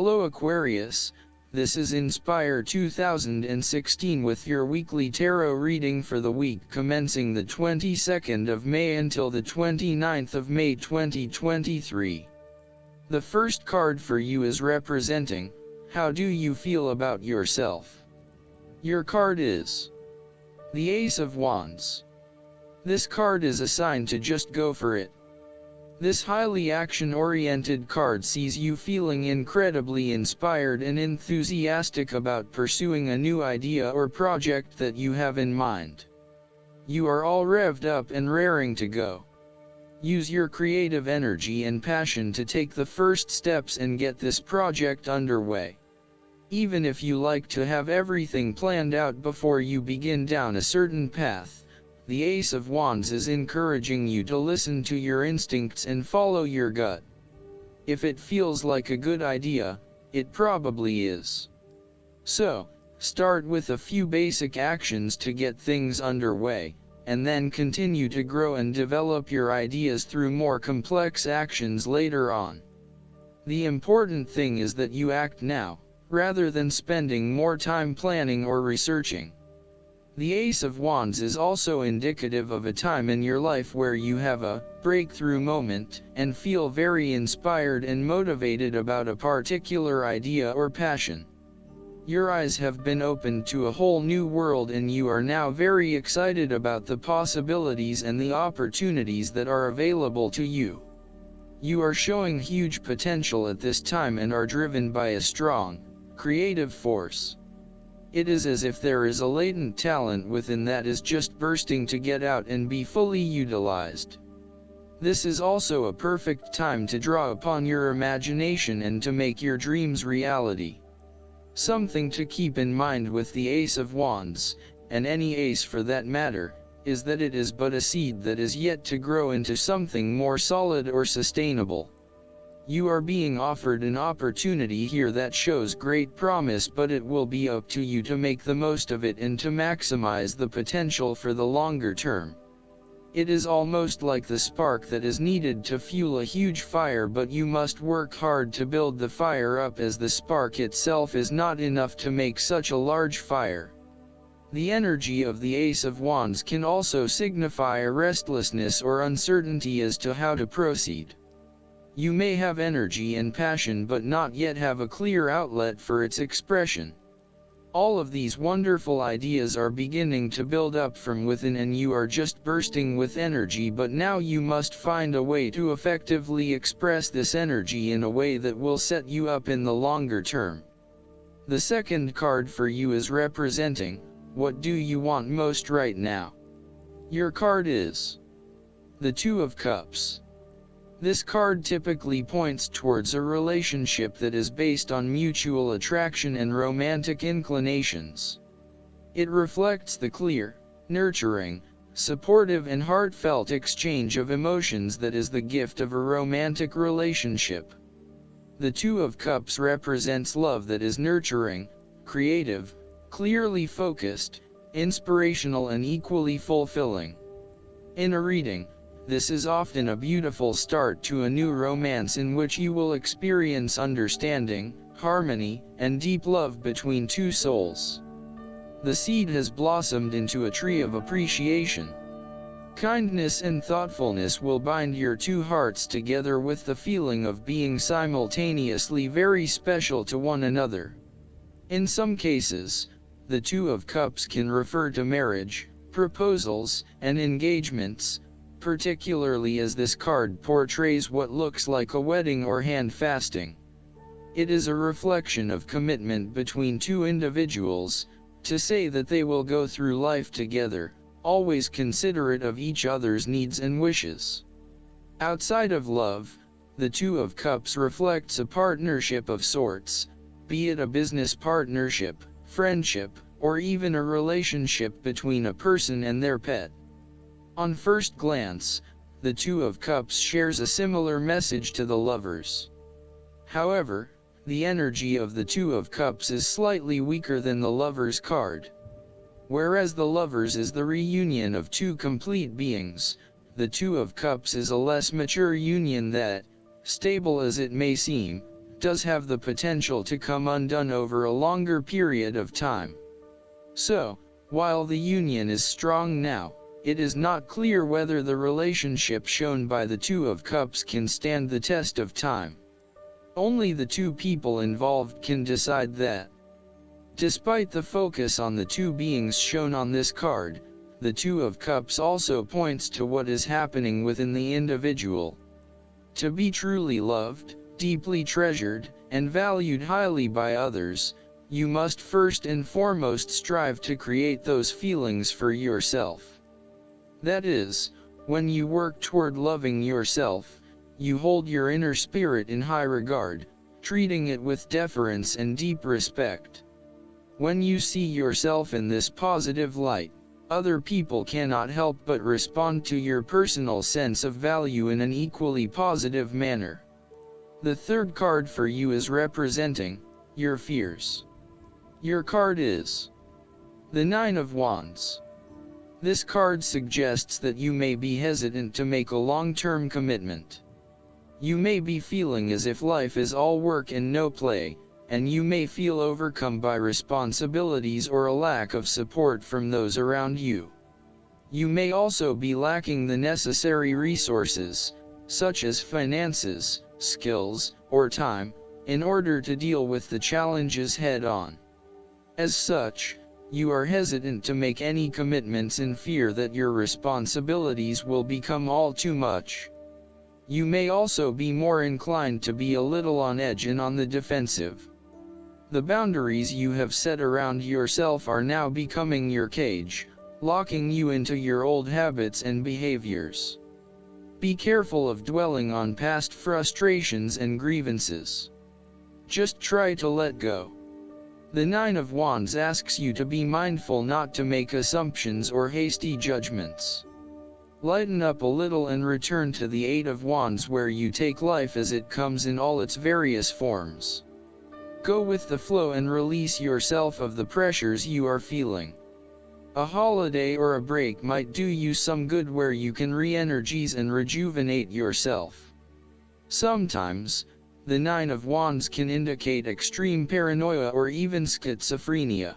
Hello Aquarius, this is Inspire 2016 with your weekly tarot reading for the week commencing the 22nd of May until the 29th of May 2023. The first card for you is representing, how do you feel about yourself? Your card is the Ace of Wands. This card is a sign to just go for it. This highly action-oriented card sees you feeling incredibly inspired and enthusiastic about pursuing a new idea or project that you have in mind. You are all revved up and raring to go. Use your creative energy and passion to take the first steps and get this project underway. Even if you like to have everything planned out before you begin down a certain path, the Ace of Wands is encouraging you to listen to your instincts and follow your gut. If it feels like a good idea, it probably is. So, start with a few basic actions to get things underway, and then continue to grow and develop your ideas through more complex actions later on. The important thing is that you act now, rather than spending more time planning or researching. The Ace of Wands is also indicative of a time in your life where you have a breakthrough moment and feel very inspired and motivated about a particular idea or passion. Your eyes have been opened to a whole new world and you are now very excited about the possibilities and the opportunities that are available to you. You are showing huge potential at this time and are driven by a strong, creative force. It is as if there is a latent talent within that is just bursting to get out and be fully utilized. This is also a perfect time to draw upon your imagination and to make your dreams reality. Something to keep in mind with the Ace of Wands, and any ace for that matter, is that it is but a seed that is yet to grow into something more solid or sustainable. You are being offered an opportunity here that shows great promise, but it will be up to you to make the most of it and to maximize the potential for the longer term. It is almost like the spark that is needed to fuel a huge fire, but you must work hard to build the fire up, as the spark itself is not enough to make such a large fire. The energy of the Ace of Wands can also signify a restlessness or uncertainty as to how to proceed. You may have energy and passion but not yet have a clear outlet for its expression. All of these wonderful ideas are beginning to build up from within and you are just bursting with energy, but now you must find a way to effectively express this energy in a way that will set you up in the longer term. The second card for you is representing, what do you want most right now? Your card is the Two of Cups. This card typically points towards a relationship that is based on mutual attraction and romantic inclinations. It reflects the clear, nurturing, supportive and heartfelt exchange of emotions that is the gift of a romantic relationship. The Two of Cups represents love that is nurturing, creative, clearly focused, inspirational and equally fulfilling. In a reading, this is often a beautiful start to a new romance in which you will experience understanding, harmony, and deep love between two souls. The seed has blossomed into a tree of appreciation. Kindness and thoughtfulness will bind your two hearts together with the feeling of being simultaneously very special to one another. In some cases, the Two of Cups can refer to marriage, proposals, and engagements, particularly as this card portrays what looks like a wedding or hand fasting. It is a reflection of commitment between two individuals, to say that they will go through life together, always considerate of each other's needs and wishes. Outside of love, the Two of Cups reflects a partnership of sorts, be it a business partnership, friendship, or even a relationship between a person and their pet. On first glance, the Two of Cups shares a similar message to the Lovers. However, the energy of the Two of Cups is slightly weaker than the Lovers card. Whereas the Lovers is the reunion of two complete beings, the Two of Cups is a less mature union that, stable as it may seem, does have the potential to come undone over a longer period of time. So, while the union is strong now, it is not clear whether the relationship shown by the Two of Cups can stand the test of time. Only the two people involved can decide that. Despite the focus on the two beings shown on this card, the Two of Cups also points to what is happening within the individual. To be truly loved, deeply treasured, and valued highly by others, you must first and foremost strive to create those feelings for yourself. That is, when you work toward loving yourself, you hold your inner spirit in high regard, treating it with deference and deep respect. When you see yourself in this positive light, other people cannot help but respond to your personal sense of value in an equally positive manner. The third card for you is representing your fears. Your card is the Nine of Wands. This card suggests that you may be hesitant to make a long-term commitment. You may be feeling as if life is all work and no play, and you may feel overcome by responsibilities or a lack of support from those around you. You may also be lacking the necessary resources, such as finances, skills, or time, in order to deal with the challenges head-on. As such, you are hesitant to make any commitments in fear that your responsibilities will become all too much. You may also be more inclined to be a little on edge and on the defensive. The boundaries you have set around yourself are now becoming your cage, locking you into your old habits and behaviors. Be careful of dwelling on past frustrations and grievances. Just try to let go. The Nine of Wands asks you to be mindful not to make assumptions or hasty judgments. Lighten up a little and return to the Eight of Wands, where you take life as it comes in all its various forms. Go with the flow and release yourself of the pressures you are feeling. A holiday or a break might do you some good, where you can re-energize and rejuvenate yourself. Sometimes, the Nine of Wands can indicate extreme paranoia or even schizophrenia.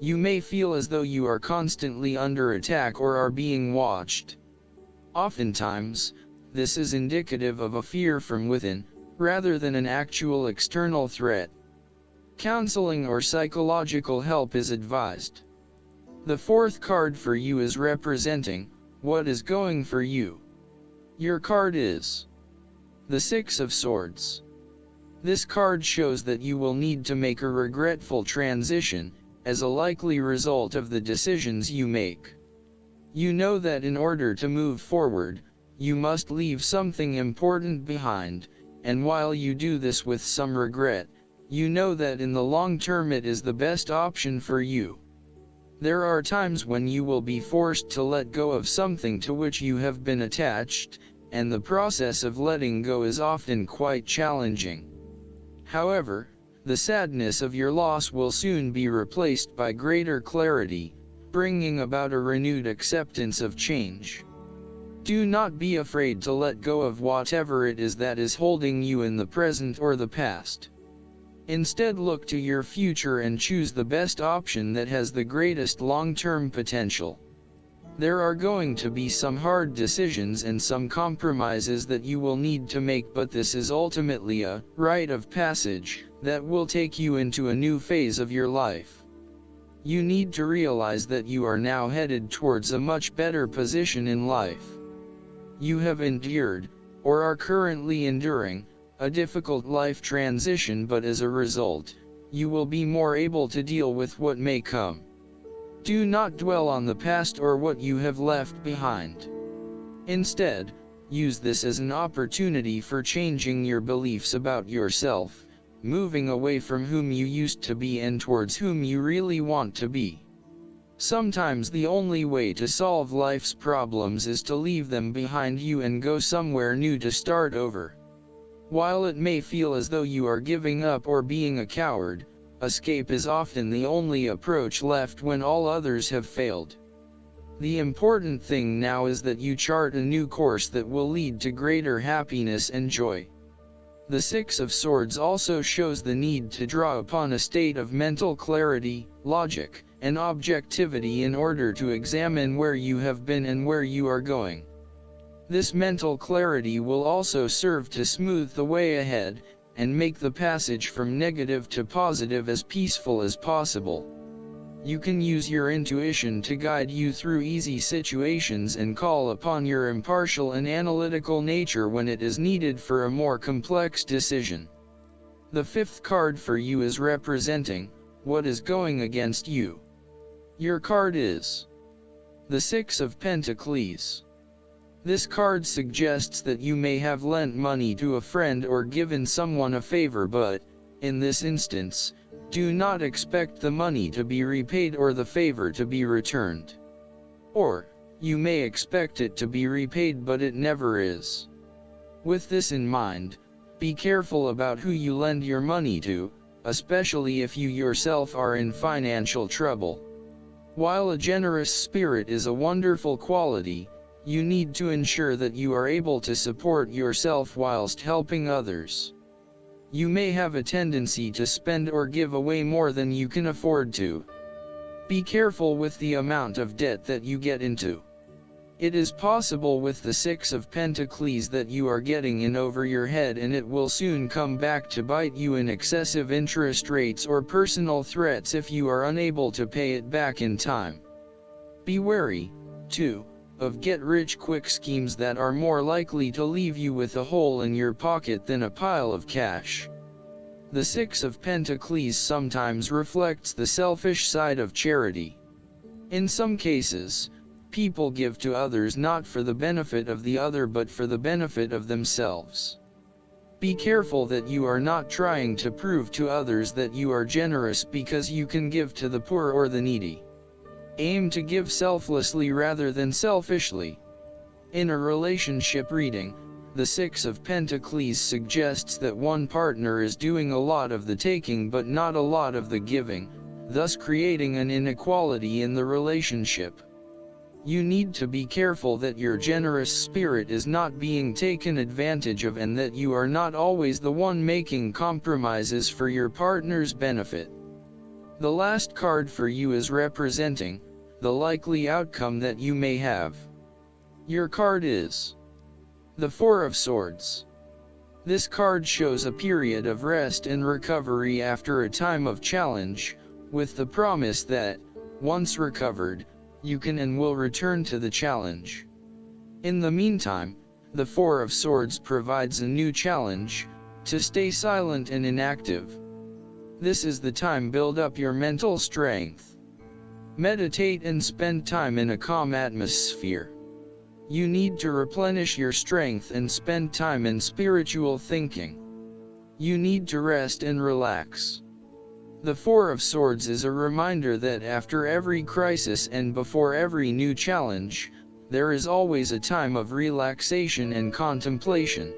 You may feel as though you are constantly under attack or are being watched. Oftentimes, this is indicative of a fear from within, rather than an actual external threat. Counseling or psychological help is advised. The fourth card for you is representing what is going for you. Your card is the Six of Swords. This card shows that you will need to make a regretful transition, as a likely result of the decisions you make. You know that in order to move forward, you must leave something important behind, and while you do this with some regret, you know that in the long term it is the best option for you. There are times when you will be forced to let go of something to which you have been attached, and the process of letting go is often quite challenging. However, the sadness of your loss will soon be replaced by greater clarity, bringing about a renewed acceptance of change. Do not be afraid to let go of whatever it is that is holding you in the present or the past. Instead, look to your future and choose the best option that has the greatest long-term potential. There are going to be some hard decisions and some compromises that you will need to make, but this is ultimately a rite of passage that will take you into a new phase of your life. You need to realize that you are now headed towards a much better position in life. You have endured, or are currently enduring, a difficult life transition, but as a result, you will be more able to deal with what may come. Do not dwell on the past or what you have left behind. Instead, use this as an opportunity for changing your beliefs about yourself, moving away from whom you used to be and towards whom you really want to be. Sometimes the only way to solve life's problems is to leave them behind you and go somewhere new to start over. While it may feel as though you are giving up or being a coward, escape is often the only approach left when all others have failed. The important thing now is that you chart a new course that will lead to greater happiness and joy. The Six of Swords also shows the need to draw upon a state of mental clarity, logic, and objectivity in order to examine where you have been and where you are going. This mental clarity will also serve to smooth the way ahead, and make the passage from negative to positive as peaceful as possible. You can use your intuition to guide you through easy situations and call upon your impartial and analytical nature when it is needed for a more complex decision. The fifth card for you is representing what is going against you. Your card is the Six of Pentacles. This card suggests that you may have lent money to a friend or given someone a favor, but, in this instance, do not expect the money to be repaid or the favor to be returned. Or, you may expect it to be repaid but it never is. With this in mind, be careful about who you lend your money to, especially if you yourself are in financial trouble. While a generous spirit is a wonderful quality, you need to ensure that you are able to support yourself whilst helping others. You may have a tendency to spend or give away more than you can afford to. Be careful with the amount of debt that you get into. It is possible with the Six of Pentacles that you are getting in over your head, and it will soon come back to bite you in excessive interest rates or personal threats if you are unable to pay it back in time. Be wary, too, of get-rich-quick schemes that are more likely to leave you with a hole in your pocket than a pile of cash. The Six of Pentacles sometimes reflects the selfish side of charity. In some cases, people give to others not for the benefit of the other but for the benefit of themselves. Be careful that you are not trying to prove to others that you are generous because you can give to the poor or the needy. Aim to give selflessly rather than selfishly. In a relationship reading, the Six of Pentacles suggests that one partner is doing a lot of the taking but not a lot of the giving, thus creating an inequality in the relationship. You need to be careful that your generous spirit is not being taken advantage of and that you are not always the one making compromises for your partner's benefit. The last card for you is representing the likely outcome that you may have. Your card is the Four of Swords. This card shows a period of rest and recovery after a time of challenge, with the promise that, once recovered, you can and will return to the challenge. In the meantime, the Four of Swords provides a new challenge, to stay silent and inactive. This is the time to build up your mental strength. Meditate and spend time in a calm atmosphere. You need to replenish your strength and spend time in spiritual thinking. You need to rest and relax. The Four of Swords is a reminder that after every crisis and before every new challenge, there is always a time of relaxation and contemplation.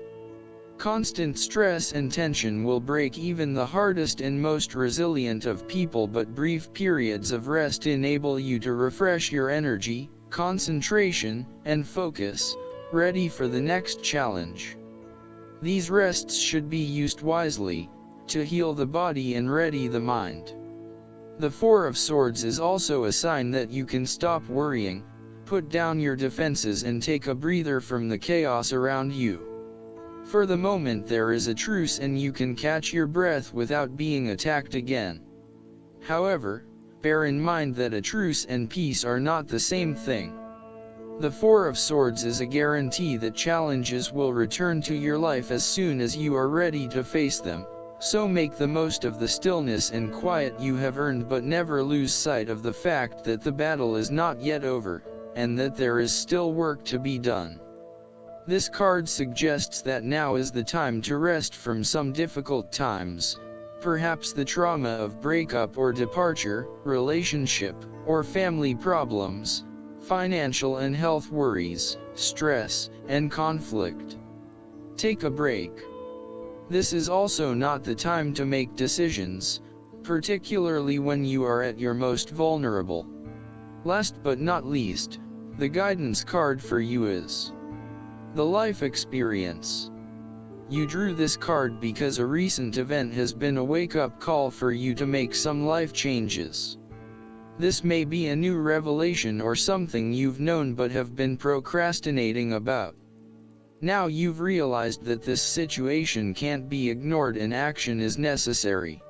Constant stress and tension will break even the hardest and most resilient of people, but brief periods of rest enable you to refresh your energy, concentration, and focus, ready for the next challenge. These rests should be used wisely, to heal the body and ready the mind. The Four of Swords is also a sign that you can stop worrying, put down your defenses and take a breather from the chaos around you. For the moment there is a truce and you can catch your breath without being attacked again. However, bear in mind that a truce and peace are not the same thing. The Four of Swords is a guarantee that challenges will return to your life as soon as you are ready to face them, so make the most of the stillness and quiet you have earned, but never lose sight of the fact that the battle is not yet over, and that there is still work to be done. This card suggests that now is the time to rest from some difficult times, perhaps the trauma of breakup or departure, relationship, or family problems, financial and health worries, stress, and conflict. Take a break. This is also not the time to make decisions, particularly when you are at your most vulnerable. Last but not least, the guidance card for you is the Life Experience. You drew this card because a recent event has been a wake-up call for you to make some life changes. This may be a new revelation or something you've known but have been procrastinating about. Now you've realized that this situation can't be ignored and action is necessary.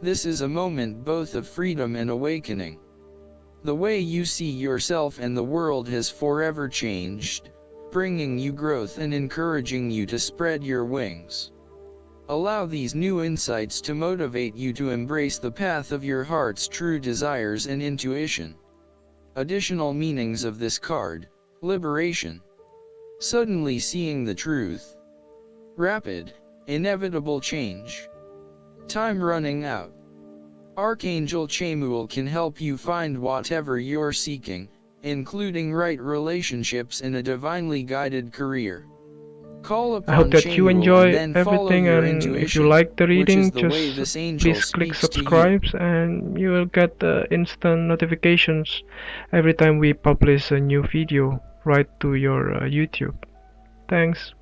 This is a moment both of freedom and awakening. The way you see yourself and the world has forever changed, bringing you growth and encouraging you to spread your wings. Allow these new insights to motivate you to embrace the path of your heart's true desires and intuition. Additional meanings of this card: liberation, suddenly seeing the truth, rapid, inevitable change, time running out. Archangel Chamuel can help you find whatever you're seeking, including right relationships and a divinely guided career. Call upon I hope that you enjoy and everything, and if you like the reading, just please click subscribe and you will get the instant notifications every time we publish a new video right to your YouTube. Thanks.